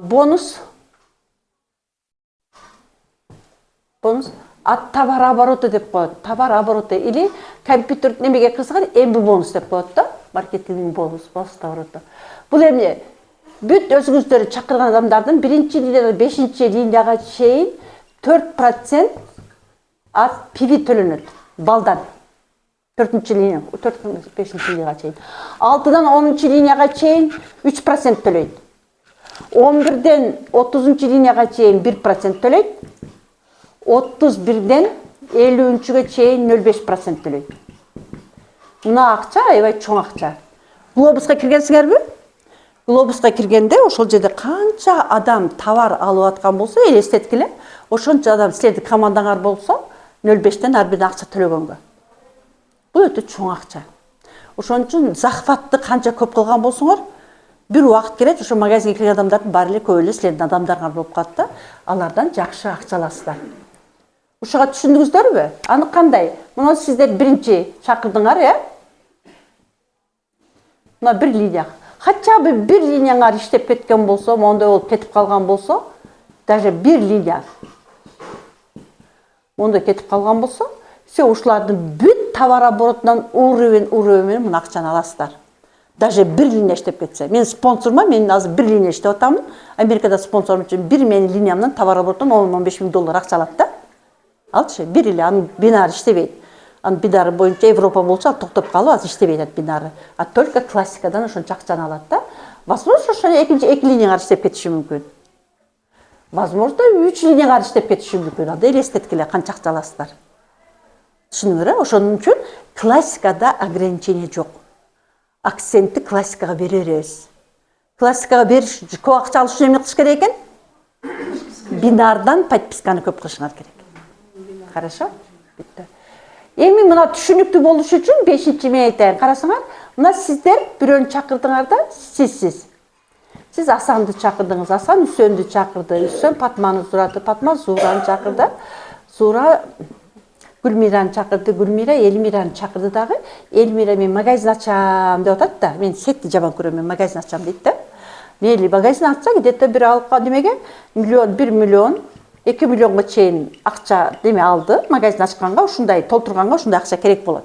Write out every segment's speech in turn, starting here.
Бонус. Товар обороты деп коет. Товар обороты или компьютер немеге кырсаган эмби бонус деп коет да. Маркетинг бонус обороты. Бул эмне? Бүт өзүңүздөр чакырган адамдардын 1-линиядан 5-линияга чейин 4% аз пиви төлөнөт. Балдан. 4-линия, 5-линияга чейин. 6-дан 10-линияга чейин 3% төлөйт. 11-ден 30-линияга чейин 1% төлөйт. 31-ден 50-ге чейин 0,5% төлөйт. Мына акча аябай чоң акча. Глобуска киргенсиңерби? Глобуска киргенде ошол жерде канча адам товар алып аткан болсо, элестеткиле, ошончо адам силердин командаңар болсо, 0,5-тен ар бир акча төлөгөнгө. Бул өтө чоң акча. Ошон үчүн захватты канча көп кылган болсоңор, бир убакыт келет, ошо магазинге кирген адамдардын баары эле көп эле силердин адамдарыңар болуп калат да, алардан жакшы акча аласыздар. Ушуга түшүндүңүздөрбү? Аны кандай? Мына сиздер биринчи чакырдыңар, Мына бир линия. Хотя бы бир линияңар иштеп кеткен болсо, мондай болуп кетип калган болсо, даже бир линия мондай кетип калган болсо, все ушулардын бүт товар оборотунан уровень менен мына акчаны аласыздар. Даже бир линия иштеп кетсе. Мен спонсормун, мен азыр бир линия иштеп атамын. Америкада спонсорум үчүн бир менин линиямдын товар оборотунан 10-15 миң доллар акча алат да. Алчы, бир эле анын бинары иштебейт. Анын бинары боюнча Европа болчу, ал токтоп калып, азыр иштебейт ат бинары. А только классикадан ошончо акчаны алат да. Возможно, ошо эки линияга иштеп кетиши мүмкүн. Возможно, 3 линияга иштеп кетиши мүмкүн. Анда элестеткиле канча акча аласыздар. Түшүнүңөр, ошон үчүн классикада ограничение жок. Акцентти классикага бере беребиз. Классикага бериш үчүн көп акча алыш үчүн эмне кылыш керек экен? Бинардан подписканы көп кылышыңар керек. Хорошо? Бүттү. Эми мына түшүнүктүү болуш үчүн 5-чи мен айтайын. Карасаңар, мына сиздер бирөөнү чакырдыңар да, Сиз Асанды чакырдыңыз, Асан Үсөндү чакырды, Үсөн Патманы сурады, Патма Зураны чакырды, Зура Гүлмираны чакырды, Гүлмира Элмираны чакырды дагы. Элмира мен магазин ачам деп атат да. Мен сетти жаман көрөм, мен магазин ачам дейт да. Мейли магазин ачса, где-то бир алып демеге 1 миллион, 2 миллионго чейин акча деме алды. Магазин ачканга, ушундай толтурганга ушундай акча керек болот.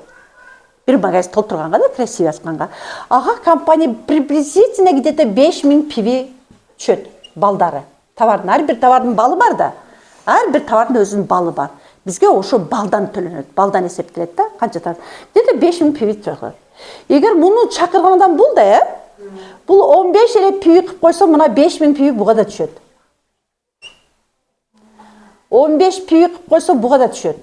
Бир магазин толтурганга да, красиво ачканга. Ага компания приблизительно где-то 5 миң пиви түшөт, балдары. Товардын, ар бир товардын балы бар да. Ар бир товардын өзүнүн балы бар. Бизге ошо балдан төлөнөт, балдан эсептелет да, канча товар. Где-то 5 миң пиви түшөт. Эгер муну чакырган адам бул да, бул 15 эле пиви кылып койсо, мына 5 миң пиви буга да түшөт. 15 пиви кылып койсо, буга да түшөт.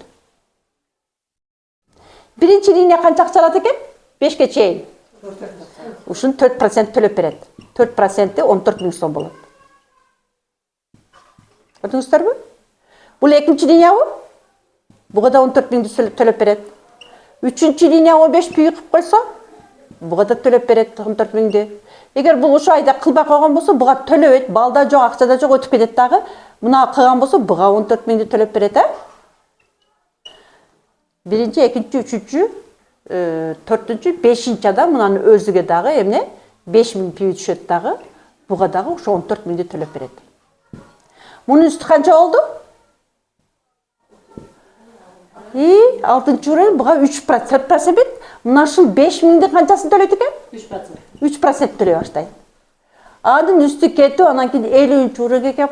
Биринчи линия канча акча алат экен? 5ке чейин. Ушун 4% төлөп берет. 4% 14 миң сом болот. Көрдүңүздөрбү? Бул экинчи линиябы? Буга да 14 миңди төлөп берет. Үчүнчү линия 15 пиви кылып койсо, буга да төлөп берет 14 миңди. Эгер бул ошо айда кылбай койгон болсо, буга төлөбөйт, балда жок, акчада жок, өтүп кетет дагы. Мына кылган болсо, буга 14 миңди төлөп берет, Биринчи, экинчи, үчүнчү, 4-түнчү, 5-чи адам мынаны өзүгө дагы эмне 5 миң пиви түшөт дагы, буга дагы ошо 14 миңди төлөп берет. Мунун үстү канча болду? 6-чы уровень, буга 3%, мына ушул 5 миңдин канчасын төлөйт экен? 3%. 3% төлөй баштайт. Анын үстү кетип, анан кийин 50-чы уровеньге